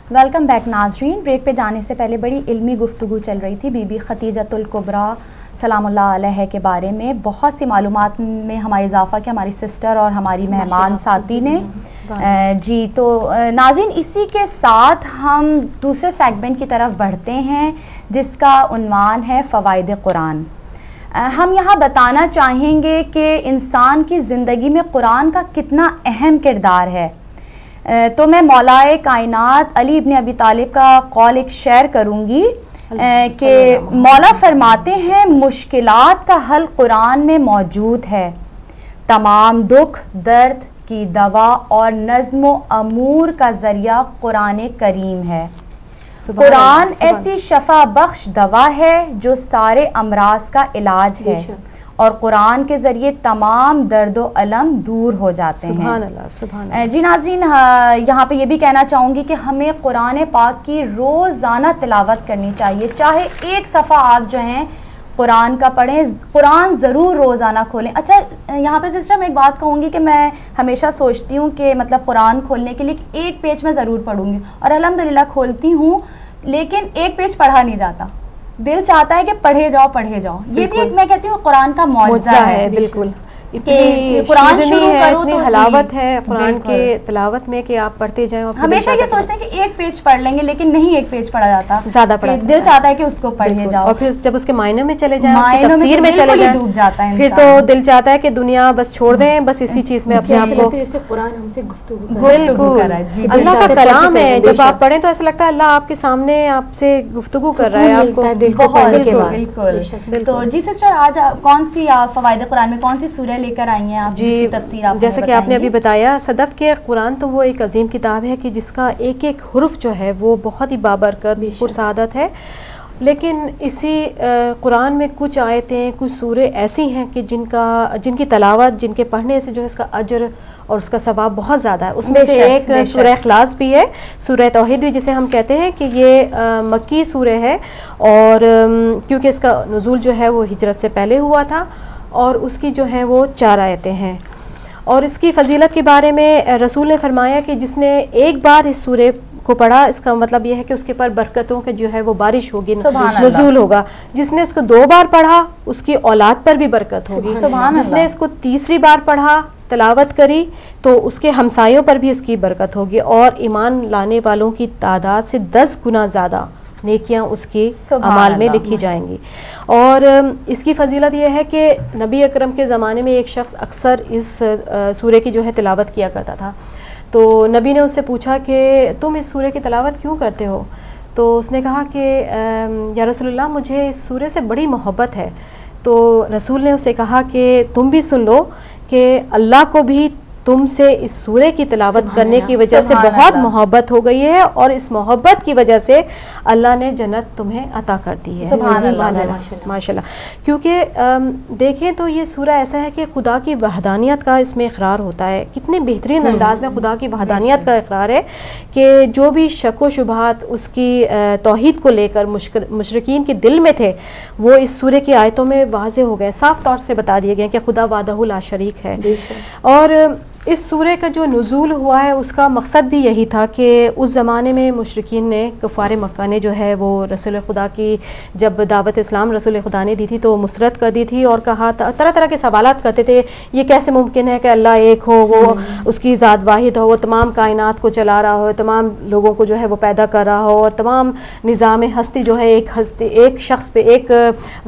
Welcome back नाज़रीन। Break पे जाने से पहले बड़ी इल्मी गुफ्तगू चल रही थी बीबी खतीजतुल कुबरा सलामुल्लाह अलैहा के बारे में। बहुत सी मालूमात में हमारी इजाफ़ा किया हमारी सिस्टर और हमारी मेहमान साथी ने जी। तो नाज़रीन, इसी के साथ हम दूसरे सेगमेंट की तरफ बढ़ते हैं जिसका उन्वान है फ़वाइद कुरान। हम यहाँ बताना चाहेंगे कि इंसान की ज़िंदगी में कुरान का कितना अहम किरदार है। तो मैं मौलाए कायनात अली इब्न अबी तालिब का कौल एक शेयर करूँगी कि मौला फरमाते हैं, मुश्किलात का हल कुरान में मौजूद है, तमाम दुख दर्द की दवा और नज़्म व अमूर का ज़रिया कुरान करीम है। कुरान ऐसी शफा बख्श दवा है जो सारे अमराज का इलाज है और कुरान के ज़रिए तमाम दर्द व अलम दूर हो जाते हैं। जी नाज़रीन, यहाँ पे ये भी कहना चाहूँगी कि हमें कुरान पाक की रोज़ाना तिलावत करनी चाहिए। चाहे एक सफ़ा आप जो हैं कुरान का पढ़ें, कुरान ज़रूर रोज़ाना खोलें। अच्छा, यहाँ पे सिस्टर मैं एक बात कहूँगी कि मैं हमेशा सोचती हूँ कि मतलब कुरान खोलने के लिए एक पेज मैं ज़रूर पढ़ूँगी और अल्हम्दुलिल्लाह खोलती हूँ, लेकिन एक पेज पढ़ा नहीं जाता। दिल चाहता है कि पढ़े जाओ। ये भी एक मैं कहती हूँ कुरान का मौजज़ा है। बिल्कुल, कुरान शुरू करो तो हलावत है कुरान के तिलावत में कि आप पढ़ते जाएं। हमेशा ये सोचते हैं कि एक पेज पढ़ लेंगे, लेकिन नहीं एक पेज पढ़ा जाता, ज़्यादा पढ़ा दिल चाहता है कि उसको पढ़े जाओ और फिर जब उसके मायने में चले जाएं, उसकी तफसीर में चले जाएं, डूब जाता है फिर तो दिल चाहता है कि दुनिया बस छोड़ दें, बस इसी चीज़ में अपने आप को। कुरान हमसे गुफ्तगू कर रहा है, अल्लाह का कलाम है। जब आप पढ़ें तो ऐसा लगता है अल्लाह आपके सामने आपसे गुफ्तगू कर रहा है आपको। बिल्कुल। तो जी सिस्टर, आज कौन सी फ़वाइद कुरान में कौन सी सूरह लेकर आई हैं आप? जी, जैसा कि आपने अभी बताया, सदफ़ के कुरान तो वो एक अजीम किताब है कि जिसका एक एक हुर्फ जो है वो बहुत ही बाबरकत पुरसादत है। लेकिन इसी कुरान में कुछ आयतें, कुछ सूरे ऐसी हैं कि जिनकी तलावत, जिनके पढ़ने से जो है इसका अजर और उसका सवाब बहुत ज़्यादा है। उसमें से एक सूरह इखलास भी है, सूरह तौहीद भी जिसे हम कहते हैं कि ये मक्की सूरह है और क्योंकि इसका नुज़ूल जो है वो हिजरत से पहले हुआ था और उसकी जो है वो 4 आयतें हैं। और इसकी फ़जीलत के बारे में रसूल ने फरमाया कि जिसने एक बार इस सूरह को पढ़ा, इसका मतलब यह है कि उसके पर बरकतों के जो है वो बारिश होगी, नुज़ूल होगा। जिसने इसको 2 बार पढ़ा उसकी औलाद पर भी बरकत होगी। जिसने इसको 3री बार पढ़ा, तिलावत करी, तो उसके हमसायों पर भी इसकी बरकत होगी और ईमान लाने वालों की तादाद से 10 गुना ज़्यादा नेकियां उसकी अमाल में लिखी जाएंगी। और इसकी फ़जीलत यह है कि नबी अकरम के ज़माने में एक शख्स अक्सर इस सूरह की जो है तिलावत किया करता था। तो नबी ने उससे पूछा कि तुम इस सूरह की तिलावत क्यों करते हो? तो उसने कहा कि या रसूलल्लाह, मुझे इस सूरह से बड़ी मोहब्बत है। तो रसूल ने उससे कहा कि तुम भी सुन लो कि अल्लाह को भी तुमसे इस सूरह की तिलावत करने की वजह से बहुत मोहब्बत हो गई है और इस मोहब्बत की वजह से अल्लाह ने जन्नत तुम्हें अता कर दी है। माशाल्लाह। क्योंकि देखें तो ये सूरह ऐसा है कि खुदा की वहदानियत का इसमें इकरार होता है। कितने बेहतरीन अंदाज में खुदा की वहदानियत का इकरार है कि जो भी शक व शुबहात उसकी तौहीद को लेकर मुशरिकीन के दिल में थे, वो इस सूरह की आयतों में वाज़े हो गए, साफ तौर से बता दिए गए कि खुदा वादहु ला शरीक है। और इस सूरह का जो नुज़ूल हुआ है उसका मकसद भी यही था कि उस ज़माने में मुशरिकीन ने, कुफ़ार मक्का ने जो है वो रसूल खुदा की जब दावत इस्लाम रसूल खुदा ने दी थी तो मुसरत कर दी थी और कहा, तरह तरह के सवालात करते थे, ये कैसे मुमकिन है कि अल्लाह एक हो, वो उसकी ज़ात वाहिद हो, वो तमाम कायनात को चला रहा हो, तमाम लोगों को जो है वो पैदा कर रहा हो और तमाम निज़ाम हस्ती जो है एक शख्स पे, एक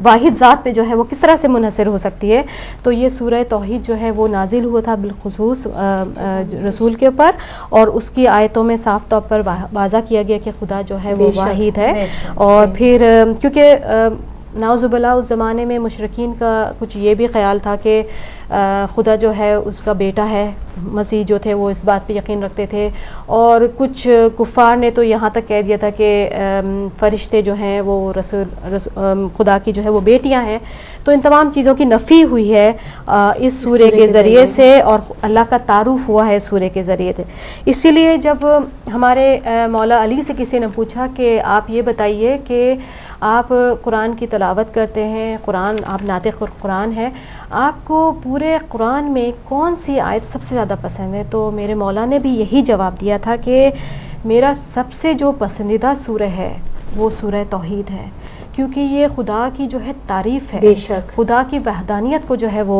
वाहिद ज़ात पे जो है वो किस तरह से मुनहसर हो सकती है। तो ये सूरह तौहीद जो है वो नाजिल हुआ था बिलखुसूस रसूल के ऊपर और उसकी आयतों में साफ तौर पर वाज़ा किया गया कि खुदा जो है वो वाहिद है। और फिर क्योंकि नाउज़ुबिल्लाह उस ज़माने में मुशरिकीन का कुछ ये भी ख्याल था कि खुदा जो है उसका बेटा है, मसीह जो थे वो इस बात पे यकीन रखते थे और कुछ कुफ़ार ने तो यहाँ तक कह दिया था कि फ़रिश्ते जो हैं वो खुदा की जो है वो बेटियाँ हैं। तो इन तमाम चीज़ों की नफ़ी हुई है इस सूरह के ज़रिए से और अल्लाह का तारुफ़ हुआ है सूरह के ज़रिए से। इसीलिए जब हमारे मौला अली से किसी ने पूछा कि आप ये बताइए कि आप कुरान की तिलावत करते हैं, कुरान आप नातिक़ कुरान हैं, आपको पूरे कुरान में कौन सी आयत सबसे ज़्यादा पसंद है? तो मेरे मौला ने भी यही जवाब दिया था कि मेरा सबसे जो पसंदीदा सूरह है वो सूरह तौहीद है, क्योंकि ये खुदा की जो है तारीफ़ है, बेशक खुदा की वहदानियत को जो है वो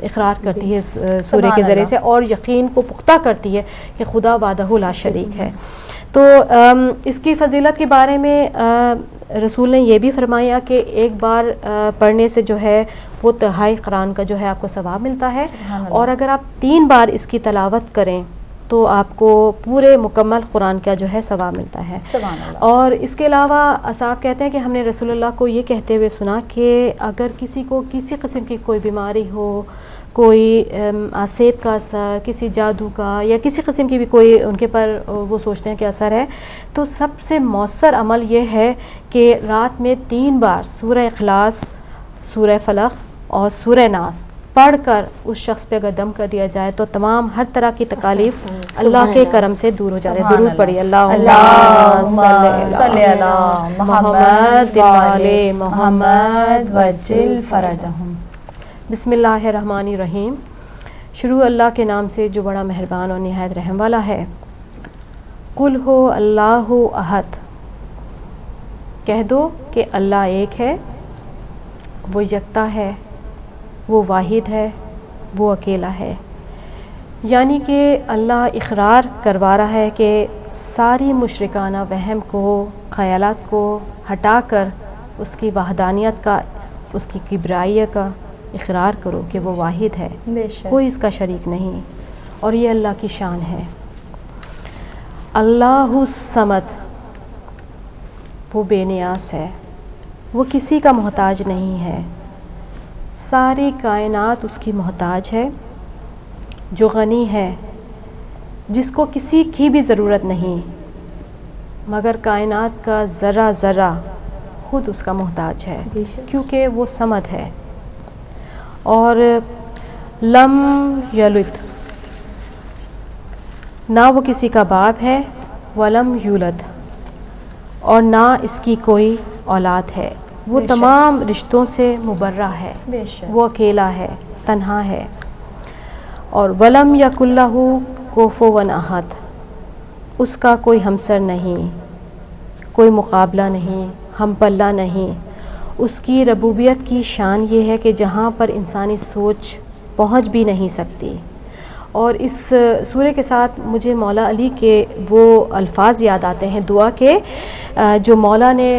इकरार करती है सूरह के ज़रिए से, और यकीन को पुख्ता करती है कि खुदा वादहु ला शरीक है। तो इसकी फ़जीलत के बारे में रसूल ने ये भी फरमाया कि एक बार पढ़ने से जो है वो तिहाई कुरान का जो है आपको सवाब मिलता है, और अगर आप 3 बार इसकी तलावत करें तो आपको पूरे मुकम्मल कुरान का जो है सवाब मिलता है। और इसके अलावा साहब कहते हैं कि हमने रसूलुल्लाह को ये कहते हुए सुना कि अगर किसी को किसी किस्म की कोई बीमारी हो, कोई आसेब का असर, किसी जादू का या किसी किस्म की भी कोई उनके पर वो सोचते हैं कि असर है, तो सबसे मौसर अमल ये है कि रात में 3 बार सूरह इखलास, सूरह फलक और सूरह नास पढ़कर उस शख्स पे अगर दम कर दिया जाए तो तमाम हर तरह की तकालीफ अल्लाह के करम से दूर हो जाती है। दुरूद पढ़िए, अल्लाहुम्मा सल्ली अला मुहम्मद व आले मुहम्मद वज्जिल फरजहुम। बिस्मिल्लाहिर्रहमानिर्रहीम। शुरू अल्लाह के नाम से जो बड़ा मेहरबान और निहायत रहम वाला है। कुल हो अल्लाहु अहद, कह दो कि अल्लाह एक है, वो यकता है, वो वाहिद है, वो अकेला है। यानी कि अल्लाह इकरार करवा रहा है कि सारी मुशरिकाना वहम को, ख़यालात को हटाकर उसकी वहदानियत का, उसकी किबराइयत का इकरार करो कि वो वाहिद है, कोई इसका शरीक नहीं, और ये अल्लाह की शान है। अल्लाहु समद, वो बेनियास है, वो किसी का मोहताज नहीं है, सारी कायनात उसकी मोहताज है, जो गनी है, जिसको किसी की भी ज़रूरत नहीं, मगर कायनात का ज़रा ज़रा ख़ुद उसका मोहताज है, क्योंकि वो समद है। और लम यलिद, ना वो किसी का बाप है, वलम यूलद, और ना इसकी कोई औलाद है, वो तमाम रिश्तों से मुबर्रा है, वो अकेला है, तन्हा है। और वलम यकुल्लहु कुफुवन अहद, उसका कोई हमसर नहीं, कोई मुकाबला नहीं, हम पल्ला नहीं। उसकी रबूबियत की शान ये है कि जहाँ पर इंसानी सोच पहुँच भी नहीं सकती। और इस सूरह के साथ मुझे मौला अली के वो अल्फाज याद आते हैं दुआ के, जो मौला ने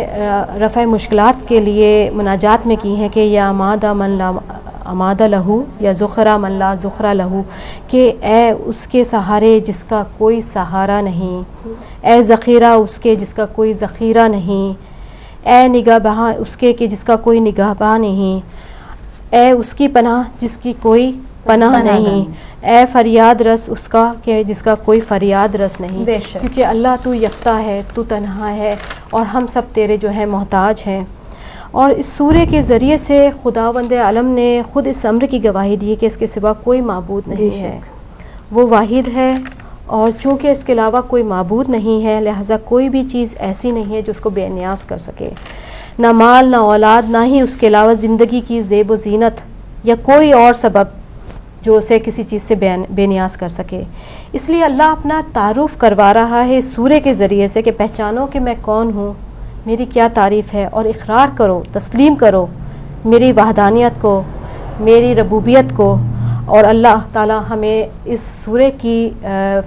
रफ़ा मुश्किलात के लिए मुनाजात में की हैं कि या अमादा मन ला अमादा लहू, या ज़ुखरा मन ला ज़ुखरा लहू, कि ए उसके सहारे जिसका कोई सहारा नहीं, ए ज़ख़ीरा उसके जिसका कोई ज़ख़ीरा नहीं, ए निगाहबां उसके कि जिसका कोई निगाहबां नहीं, ए उसकी पनाह जिसकी कोई पनाह नहीं, ए फरियाद रस उसका कि जिसका कोई फरियाद रस नहीं। क्योंकि अल्लाह तू यकता है, तू तन्हा है, और हम सब तेरे जो है मोहताज हैं। और इस सूरह के ज़रिए से खुदावंद आलम ने ख़ुद इस अम्र की गवाही दी कि इसके सिवा कोई माबूद नहीं है, वो वाहिद है, और चूँकि इसके अलावा कोई माबूद नहीं है, लिहाजा कोई भी चीज़ ऐसी नहीं है जो उसको बेनियाज़ कर सके, ना माल, ना औलाद, ना ही उसके अलावा ज़िंदगी की ज़ेब व ज़ीनत या कोई और सबब जो उसे किसी चीज़ से बेनियाज़ कर सके। इसलिए अल्लाह अपना तारुफ़ करवा रहा है इस सूरह के ज़रिए से कि पहचानो कि मैं कौन हूँ, मेरी क्या तारीफ़ है, और इकरार करो, तस्लीम करो मेरी वहदानियत को, मेरी रबूबियत को। और अल्लाह ताला हमें इस सूरह की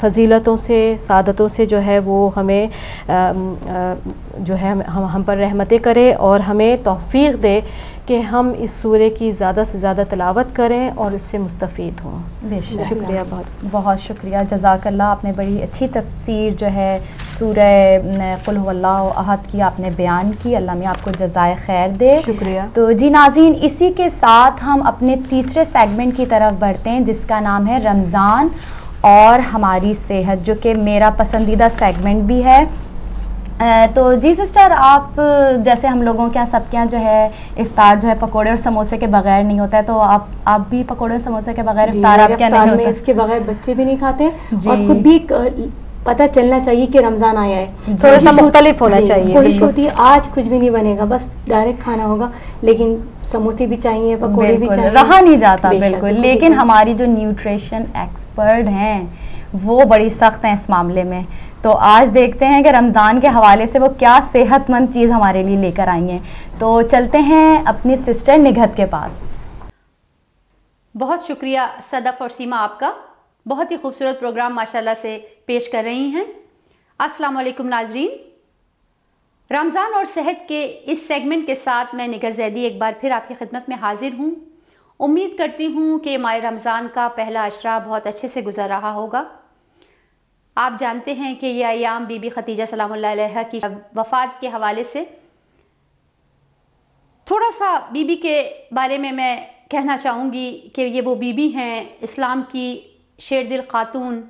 फ़जीलतों से, सादतों से जो है वो हमें जो है हम पर रहमतें करे, और हमें तौफ़ीक़ दे कि हम इस सूरह की ज़्यादा से ज़्यादा तिलावत करें और इससे मुस्तफ़ीद हों। शुक्रिया, बहुत शुक्रिया, जज़ाकल्लाह। आपने बड़ी अच्छी तफसीर जो है सूरह कुल हुवल्लाहु अहद की आपने बयान की, अल्लाह में आपको जज़ाए खैर दे। शुक्रिया। तो जी नाज़रीन, इसी के साथ हम अपने तीसरे सेगमेंट की तरफ बढ़ते हैं, जिसका नाम है रमज़ान और हमारी सेहत, जो कि मेरा पसंदीदा सेगमेंट भी है। तो जी सिस्टर, आप जैसे हम लोगों के यहाँ सबके यहाँ जो है इफ्तार जो है पकोड़े और समोसे के बगैर नहीं होता है, तो आप भी पकोड़े और समोसे के बगैर इफ्तार आप क्या नहीं होता? इसके बगैर बच्चे भी नहीं खाते, और खुद भी पता चलना चाहिए कि रमज़ान आया है, थोड़ा सा मुख्तलिफ होना चाहिए। कोशिश होती है आज कुछ भी नहीं बनेगा, बस डायरेक्ट खाना होगा, लेकिन समोसे भी चाहिए, पकोड़े भी चाहिए, रहा नहीं जाता बिल्कुल। लेकिन हमारी जो न्यूट्रिशन एक्सपर्ट हैं वो बड़ी सख्त हैं इस मामले में। तो आज देखते हैं कि रमज़ान के हवाले से वो क्या सेहतमंद चीज़ हमारे लिए लेकर आई हैं। तो चलते हैं अपनी सिस्टर निघत के पास। बहुत शुक्रिया सदफ़ और सीमा, आपका बहुत ही खूबसूरत प्रोग्राम माशाल्लाह से पेश कर रही हैं। अस्सलाम वालेकुम नाजरीन, रमज़ान और सेहत के इस सेगमेंट के साथ मैं निघत ज़ैदी एक बार फिर आपकी खिदमत में हाजिर हूँ। उम्मीद करती हूँ कि माह रमज़ान का पहला अशरा बहुत अच्छे से गुजर रहा होगा। आप जानते हैं कि ये अयाम बीबी खतीजा सलामुल्लाह अलैहा की वफ़ात के हवाले से थोड़ा सा बीबी के बारे में मैं कहना चाहूँगी कि ये वो बीबी हैं, इस्लाम की शेर दिल खातून,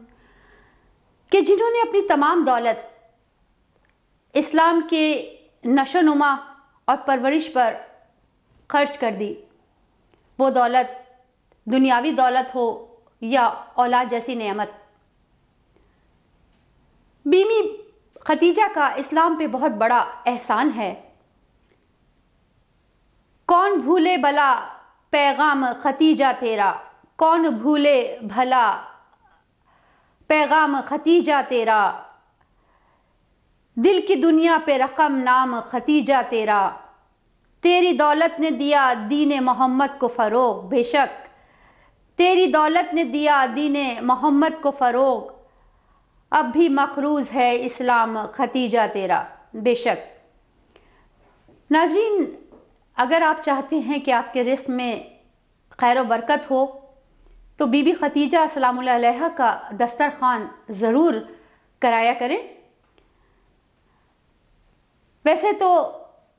कि जिन्होंने अपनी तमाम दौलत इस्लाम के नशोनुमा और परवरिश पर खर्च कर दी। वो दौलत दुनियावी दौलत हो या औलाद जैसी नेमत। बीबी खतीजा का इस्लाम पे बहुत बड़ा एहसान है। कौन भूले भला पैगाम खतीजा तेरा, कौन भूले भला पैगाम खतीजा तेरा, दिल की दुनिया पे रकम नाम खतीजा तेरा, तेरी दौलत ने दिया दीन मोहम्मद को फ़रोग, बेशक तेरी दौलत ने दिया दीन मोहम्मद को फ़रोग, अब भी मखरूज़ है इस्लाम खतीजा तेरा, बेशक। नाज़रीन, अगर आप चाहते हैं कि आपके रिस्क में खैर व बरकत हो तो बीबी खतीजा सलामुल्लाह अलैहा का दस्तरखान ज़रूर कराया करें। वैसे तो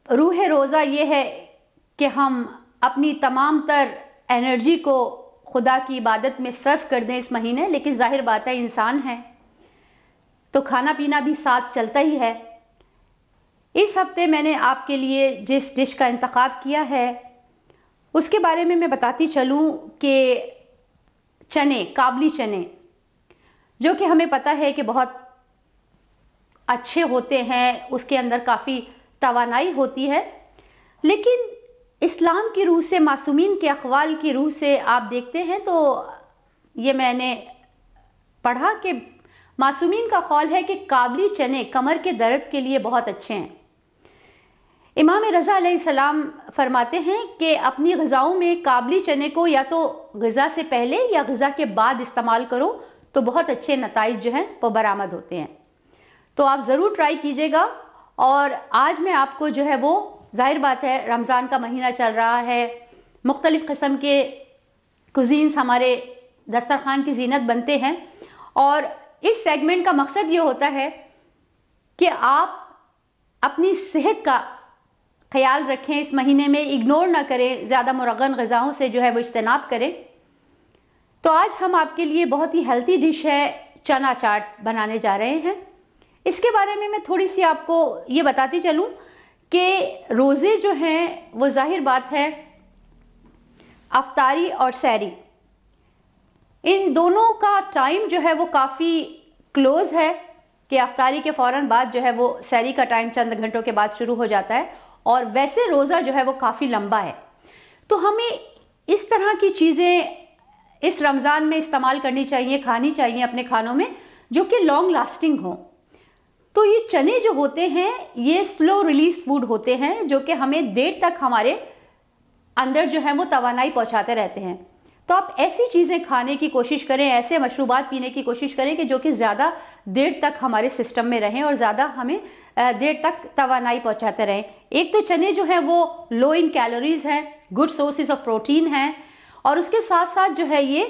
रूह रोज़ा ये है कि हम अपनी तमाम तर एनर्जी को खुदा की इबादत में सर्व कर दें इस महीने, लेकिन जाहिर बात है इंसान है तो खाना पीना भी साथ चलता ही है। इस हफ्ते मैंने आपके लिए जिस डिश का इंतखाब किया है उसके बारे में मैं बताती चलूँ कि चने, काबली चने, जो कि हमें पता है कि बहुत अच्छे होते हैं, उसके अंदर काफ़ी तवानाई होती है, लेकिन इस्लाम की रूह से, मासूमीन के अक़वाल की रूह से आप देखते हैं तो ये मैंने पढ़ा कि मासूमीन का क़ौल है कि काबली चने कमर के दर्द के लिए बहुत अच्छे हैं। इमाम रज़ा अलैहिस्सलाम फरमाते हैं कि अपनी ग़िज़ाओं में काबली चने को या तो ग़िज़ा से पहले या ग़िज़ा के बाद इस्तेमाल करो तो बहुत अच्छे नताइज जो हैं वो बरामद होते हैं। तो आप ज़रूर ट्राई कीजिएगा। और आज मैं आपको जो है वो, जाहिर बात है रमज़ान का महीना चल रहा है, मुख्तलिफ़ किस्म के कुज़ीन्स हमारे दस्तरखान की ज़ीनत बनते हैं, और इस सेगमेंट का मकसद ये होता है कि आप अपनी सेहत का ख्याल रखें, इस महीने में इग्नोर ना करें, ज़्यादा मुरगन ग़िज़ाओं से जो है वो इज्तनाब करें। तो आज हम आपके लिए बहुत ही हेल्थी डिश है चना चाट बनाने जा रहे हैं। इसके बारे में मैं थोड़ी सी आपको ये बताती चलूँ कि रोज़े जो हैं वो जाहिर बात है अफ्तारी और सहरी, इन दोनों का टाइम जो है वो काफ़ी क्लोज़ है कि अफ्तारी के फ़ौरन बाद जो है वो सहरी का टाइम चंद घंटों के बाद शुरू हो जाता है, और वैसे रोज़ा जो है वो काफ़ी लंबा है। तो हमें इस तरह की चीज़ें इस रमज़ान में इस्तेमाल करनी चाहिए, खानी चाहिए अपने खानों में, जो कि लॉन्ग लास्टिंग हो। तो ये चने जो होते हैं ये स्लो रिलीज फूड होते हैं, जो कि हमें देर तक हमारे अंदर जो है वो तवानाई पहुंचाते रहते हैं। तो आप ऐसी चीज़ें खाने की कोशिश करें, ऐसे मशरूबात पीने की कोशिश करें कि जो कि ज़्यादा देर तक हमारे सिस्टम में रहें और ज़्यादा हमें देर तक तवानाई पहुंचाते रहें। एक तो चने जो है वो लो इन कैलोरीज़ हैं, गुड सोर्सेज ऑफ प्रोटीन हैं, और उसके साथ साथ जो है ये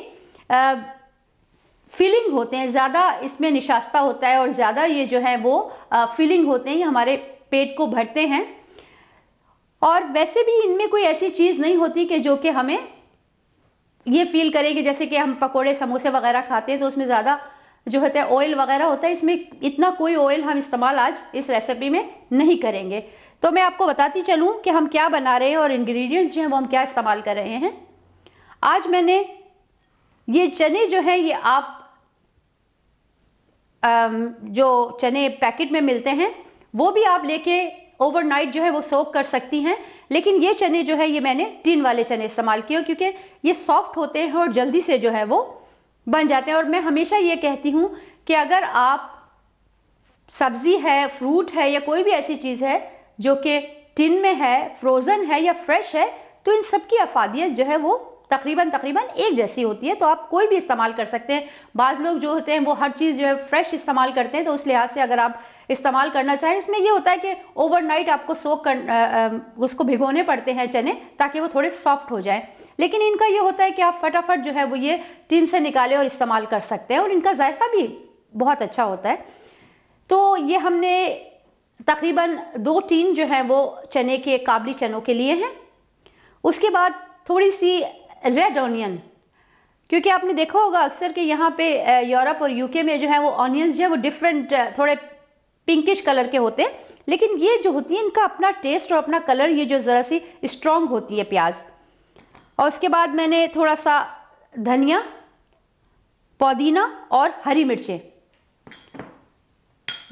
फीलिंग होते हैं, ज़्यादा इसमें निशास्ता होता है और ज़्यादा ये जो है वो फीलिंग होते हैं, ये हमारे पेट को भरते हैं। और वैसे भी इनमें कोई ऐसी चीज़ नहीं होती कि जो कि हमें ये फील करें कि जैसे कि हम पकोड़े समोसे वगैरह खाते हैं तो उसमें ज़्यादा जो होता है ऑयल वगैरह होता है, इसमें इतना कोई ऑयल हम इस्तेमाल आज इस रेसिपी में नहीं करेंगे। तो मैं आपको बताती चलूँ कि हम क्या बना रहे हैं और इंग्रेडिएंट्स जो हैं वो हम क्या इस्तेमाल कर रहे हैं। आज मैंने ये चने जो हैं ये आप जो चने पैकेट में मिलते हैं वो भी आप लेके ओवरनाइट जो है वो सोक कर सकती हैं, लेकिन ये चने जो है ये मैंने टिन वाले चने इस्तेमाल किए क्योंकि ये सॉफ्ट होते हैं और जल्दी से जो है वो बन जाते हैं। और मैं हमेशा ये कहती हूँ कि अगर आप सब्जी है, फ्रूट है या कोई भी ऐसी चीज़ है जो कि टिन में है, फ्रोज़न है या फ्रेश है, तो इन सब की अफादियत जो है वो तकरीबन एक जैसी होती है, तो आप कोई भी इस्तेमाल कर सकते हैं। बाज़ लोग जो होते हैं वो हर चीज़ जो है फ्रेश इस्तेमाल करते हैं, तो उस लिहाज से अगर आप इस्तेमाल करना चाहें, इसमें ये होता है कि ओवरनाइट आपको उसको भिगोने पड़ते हैं चने, ताकि वो थोड़े सॉफ्ट हो जाएं। लेकिन इनका ये होता है कि आप फटाफट जो है वो ये टिन से निकालें और इस्तेमाल कर सकते हैं, और इनका जायका भी बहुत अच्छा होता है। तो ये हमने तकरीबन 2 टीन जो है वो चने के, काबली चनों के लिए हैं। उसके बाद थोड़ी सी रेड ऑनियन, क्योंकि आपने देखा होगा अक्सर कि यहाँ पे यूरोप और यूके में जो है वो ऑनियंस जो है वो डिफरेंट, थोड़े पिंकिश कलर के होते हैं, लेकिन ये जो होती है इनका अपना टेस्ट और अपना कलर, ये जो ज़रा सी स्ट्रॉन्ग होती है प्याज। और उसके बाद मैंने थोड़ा सा धनिया, पुदीना और हरी मिर्चें,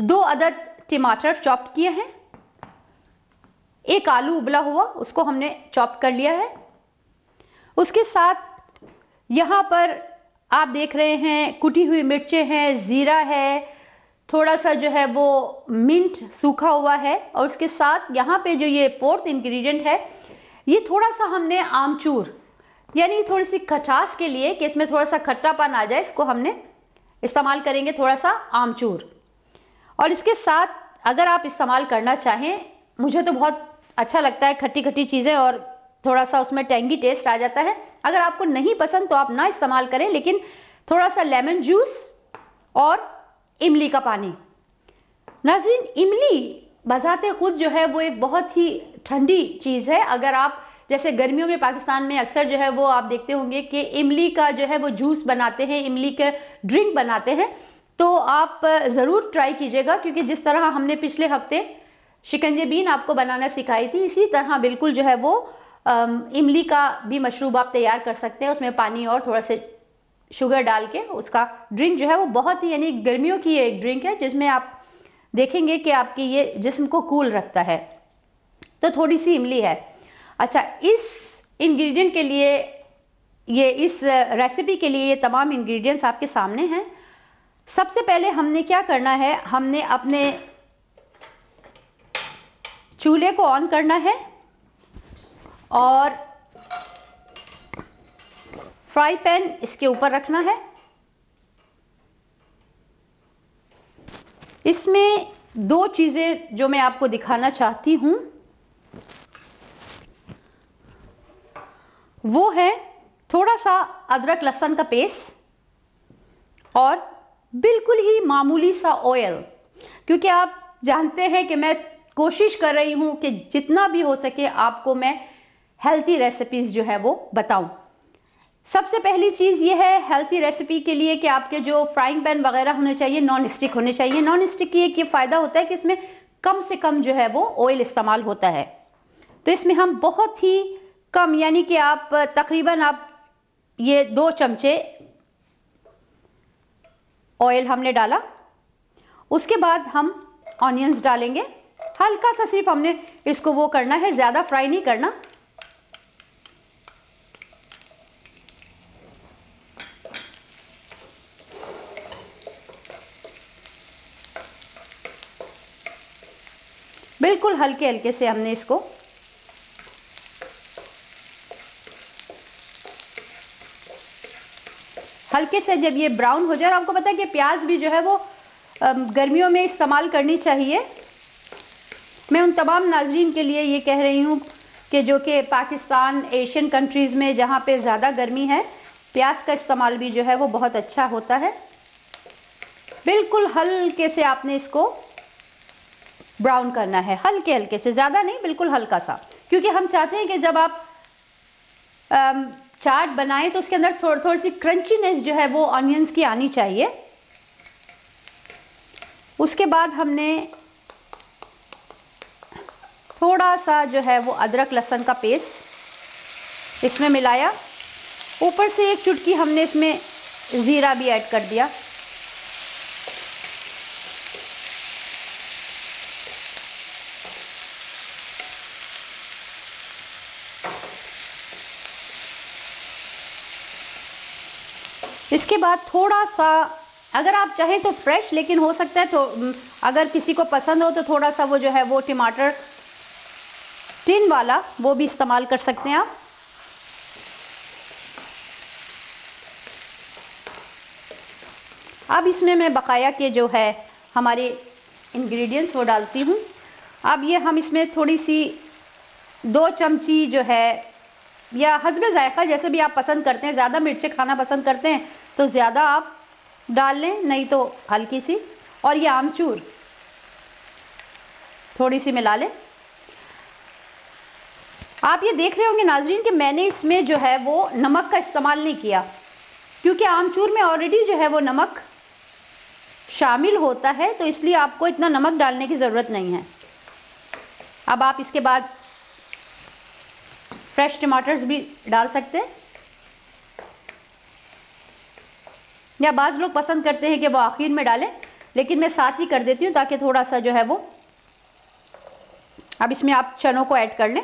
2 अदद टमाटर चॉप किए हैं, 1 आलू उबला हुआ उसको हमने चॉप कर लिया है। उसके साथ यहाँ पर आप देख रहे हैं कुटी हुई मिर्चें हैं, ज़ीरा है, थोड़ा सा जो है वो मिंट सूखा हुआ है, और उसके साथ यहाँ पे जो ये 4th इंग्रेडिएंट है, ये थोड़ा सा हमने आमचूर, यानी थोड़ी सी खटास के लिए कि इसमें थोड़ा सा खट्टापन आ जाए, इसको हमने इस्तेमाल करेंगे थोड़ा सा आमचूर। और इसके साथ अगर आप इस्तेमाल करना चाहें, मुझे तो बहुत अच्छा लगता है खट्टी खट्टी चीज़ें और थोड़ा सा उसमें टेंगी टेस्ट आ जाता है। अगर आपको नहीं पसंद तो आप ना इस्तेमाल करें, लेकिन थोड़ा सा लेमन जूस और इमली का पानी। नाज़रीन, इमली बज़ाते खुद जो है वो एक बहुत ही ठंडी चीज़ है। अगर आप जैसे गर्मियों में पाकिस्तान में अक्सर जो है वो आप देखते होंगे कि इमली का जो है वो जूस बनाते हैं, इमली के ड्रिंक बनाते हैं, तो आप ज़रूर ट्राई कीजिएगा, क्योंकि जिस तरह हमने पिछले हफ्ते शिकंजे बीन आपको बनाना सिखाई थी, इसी तरह बिल्कुल जो है वो इमली का भी मशरूब आप तैयार कर सकते हैं। उसमें पानी और थोड़ा से शुगर डाल के उसका ड्रिंक जो है वो बहुत ही, यानी गर्मियों की एक ड्रिंक है जिसमें आप देखेंगे कि आपकी ये जिस्म को कूल रखता है। तो थोड़ी सी इमली है। अच्छा, इस इंग्रेडिएंट के लिए, ये इस रेसिपी के लिए ये तमाम इंग्रेडिएंट्स आपके सामने हैं। सबसे पहले हमने क्या करना है, हमने अपने चूल्हे को ऑन करना है और फ्राई पैन इसके ऊपर रखना है। इसमें 2 चीज़ें जो मैं आपको दिखाना चाहती हूँ वो है थोड़ा सा अदरक लहसुन का पेस्ट और बिल्कुल ही मामूली सा ऑयल, क्योंकि आप जानते हैं कि मैं कोशिश कर रही हूँ कि जितना भी हो सके आपको मैं हेल्थी रेसिपीज़ जो है वो बताऊँ। सबसे पहली चीज़ ये है हेल्थी रेसिपी के लिए कि आपके जो फ्राइंग पैन वगैरह होने चाहिए नॉन स्टिक होने चाहिए। नॉन स्टिक की एक ये फ़ायदा होता है कि इसमें कम से कम जो है वो ऑयल इस्तेमाल होता है। तो इसमें हम बहुत ही कम, यानी कि आप तकरीबन आप ये 2 चमचे ऑयल हमने डाला। उसके बाद हम ऑनियंस डालेंगे, हल्का सा सिर्फ हमने इसको वो करना है, ज़्यादा फ्राई नहीं करना। बिल्कुल हल्के हल्के से हमने इसको हल्के से जब ये ब्राउन हो जाए, आपको पता है कि प्याज भी जो है वो गर्मियों में इस्तेमाल करनी चाहिए। मैं उन तमाम नाजरीन के लिए ये कह रही हूँ कि जो कि पाकिस्तान, एशियन कंट्रीज़ में जहाँ पे ज़्यादा गर्मी है, प्याज का इस्तेमाल भी जो है वो बहुत अच्छा होता है। बिल्कुल हल्के से आपने इसको ब्राउन करना है, हल्के हल्के से, ज़्यादा नहीं, बिल्कुल हल्का सा, क्योंकि हम चाहते हैं कि जब आप चाट बनाएं तो उसके अंदर थोड़ी सी क्रंचीनेस जो है वो ऑनियंस की आनी चाहिए। उसके बाद हमने थोड़ा सा जो है वो अदरक लहसुन का पेस्ट इसमें मिलाया। ऊपर से 1 चुटकी हमने इसमें ज़ीरा भी ऐड कर दिया। इसके बाद थोड़ा सा, अगर आप चाहें तो फ्रेश, लेकिन हो सकता है तो अगर किसी को पसंद हो तो थोड़ा सा वो जो है वो टमाटर टिन वाला वो भी इस्तेमाल कर सकते हैं आप। अब इसमें मैं बकाया के जो है हमारे इंग्रेडिएंट्स वो डालती हूँ। अब ये हम इसमें थोड़ी सी 2 चमची जो है या हस्बे जायका जैसे भी आप पसंद करते हैं, ज़्यादा मिर्चें खाना पसंद करते हैं तो ज़्यादा आप डाल लें, नहीं तो हल्की सी। और ये आमचूर थोड़ी सी मिला लें। आप ये देख रहे होंगे नाजरीन कि मैंने इसमें जो है वो नमक का इस्तेमाल नहीं किया, क्योंकि आमचूर में ऑलरेडी जो है वो नमक शामिल होता है, तो इसलिए आपको इतना नमक डालने की ज़रूरत नहीं है। अब आप इसके बाद फ्रेश टमाटर्स भी डाल सकते हैं, या बाज़ लोग पसंद करते हैं कि वो आखिर में डालें, लेकिन मैं साथ ही कर देती हूँ ताकि थोड़ा सा जो है वो। अब इसमें आप चनों को ऐड कर लें।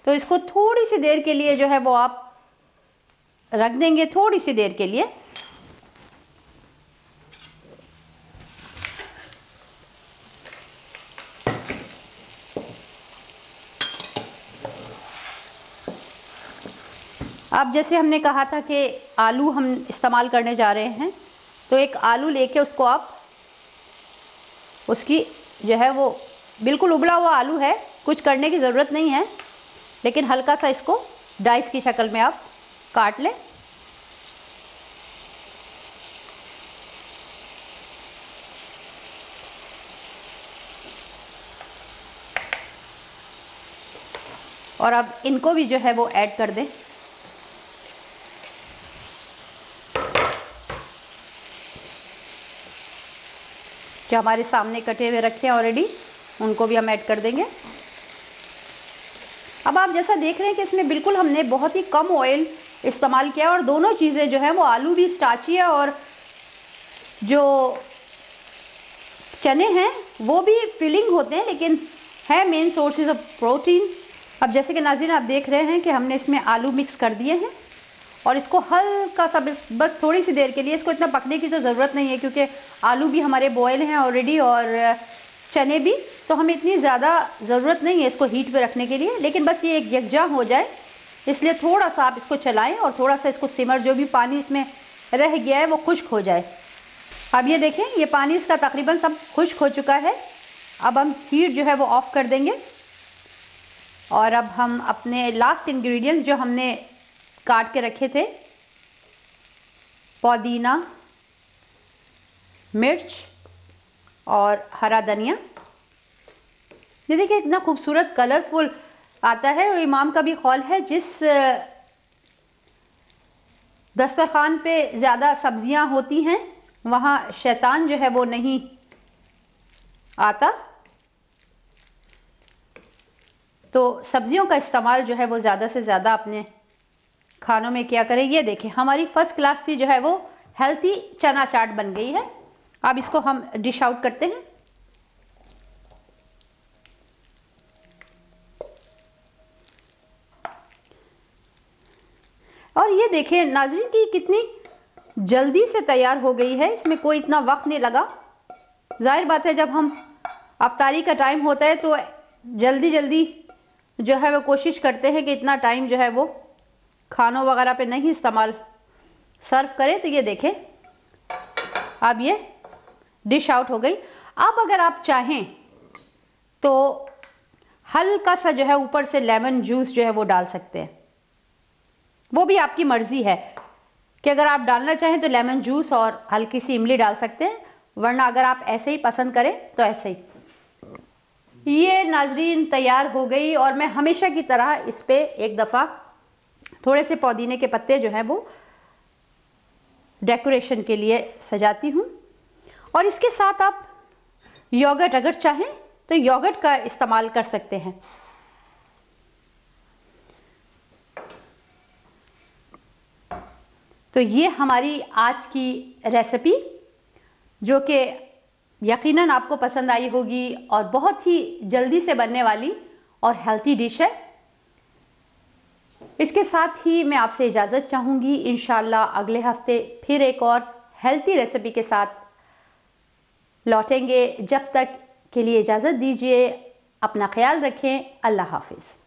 तो इसको थोड़ी सी देर के लिए जो है वो आप रख देंगे, थोड़ी सी देर के लिए। अब जैसे हमने कहा था कि आलू हम इस्तेमाल करने जा रहे हैं, तो एक आलू लेके उसको आप उसकी जो है वो बिल्कुल उबला हुआ आलू है, कुछ करने की ज़रूरत नहीं है, लेकिन हल्का सा इसको डाइस की शक्ल में आप काट लें। और अब इनको भी जो है वो ऐड कर दें। जो हमारे सामने कटे हुए रखे हैं ऑलरेडी, उनको भी हम ऐड कर देंगे। अब आप जैसा देख रहे हैं कि इसमें बिल्कुल हमने बहुत ही कम ऑयल इस्तेमाल किया, और दोनों चीज़ें जो है वो आलू भी स्टार्ची है और जो चने हैं वो भी फिलिंग होते हैं, लेकिन है मेन सोर्सेज ऑफ प्रोटीन। अब जैसे कि नाज़रीन आप देख रहे हैं कि हमने इसमें आलू मिक्स कर दिए हैं, और इसको हल्का सा बस थोड़ी सी देर के लिए, इसको इतना पकने की तो ज़रूरत नहीं है क्योंकि आलू भी हमारे बॉयल हैं ऑलरेडी और चने भी, तो हमें इतनी ज़्यादा ज़रूरत नहीं है इसको हीट पे रखने के लिए। लेकिन बस ये एक यकजा हो जाए इसलिए थोड़ा सा आप इसको चलाएं और थोड़ा सा इसको सिमर, जो भी पानी इसमें रह गया है वो खुश्क हो जाए। अब ये देखें, ये पानी इसका तकरीबन सब खुश्क हो चुका है। अब हम हीट जो है वो ऑफ़ कर देंगे, और अब हम अपने लास्ट इंग्रेडिएंट्स जो हमने काट के रखे थे, पुदीना, मिर्च और हरा धनिया, ये देखिए इतना खूबसूरत कलरफुल आता है। और इमाम का भी कौल है, जिस दस्तरखान पे ज़्यादा सब्जियां होती हैं वहाँ शैतान जो है वो नहीं आता, तो सब्जियों का इस्तेमाल जो है वो ज़्यादा से ज़्यादा अपने खानों में क्या करें। ये देखें हमारी फर्स्ट क्लास सी जो है वो हेल्थी चना चाट बन गई है। अब इसको हम डिश आउट करते हैं। और ये देखें नाज़रीन कि कितनी जल्दी से तैयार हो गई है, इसमें कोई इतना वक्त नहीं लगा। जाहिर बात है जब हम अफ्तारी का टाइम होता है तो जल्दी जल्दी जो है वो कोशिश करते हैं कि इतना टाइम जो है वो खानों वगैरह पे नहीं इस्तेमाल सर्व करें। तो ये देखें अब ये डिश आउट हो गई। अब अगर आप चाहें तो हल्का सा जो है ऊपर से लेमन जूस जो है वो डाल सकते हैं, वो भी आपकी मर्ज़ी है कि अगर आप डालना चाहें तो लेमन जूस और हल्की सी इमली डाल सकते हैं, वरना अगर आप ऐसे ही पसंद करें तो ऐसे ही। ये नाजरीन तैयार हो गई, और मैं हमेशा की तरह इस पे एक दफ़ा थोड़े से पुदीने के पत्ते जो हैं वो डेकोरेशन के लिए सजाती हूँ। और इसके साथ आप योगर्ट अगर चाहें तो योगर्ट का इस्तेमाल कर सकते हैं। तो ये हमारी आज की रेसिपी, जो कि यकीनन आपको पसंद आई होगी और बहुत ही जल्दी से बनने वाली और हेल्थी डिश है। इसके साथ ही मैं आपसे इजाज़त चाहूँगी। इंशाल्लाह अगले हफ्ते फिर एक और हेल्थी रेसिपी के साथ लौटेंगे। जब तक के लिए इजाज़त दीजिए, अपना ख्याल रखें। अल्लाह हाफिज़।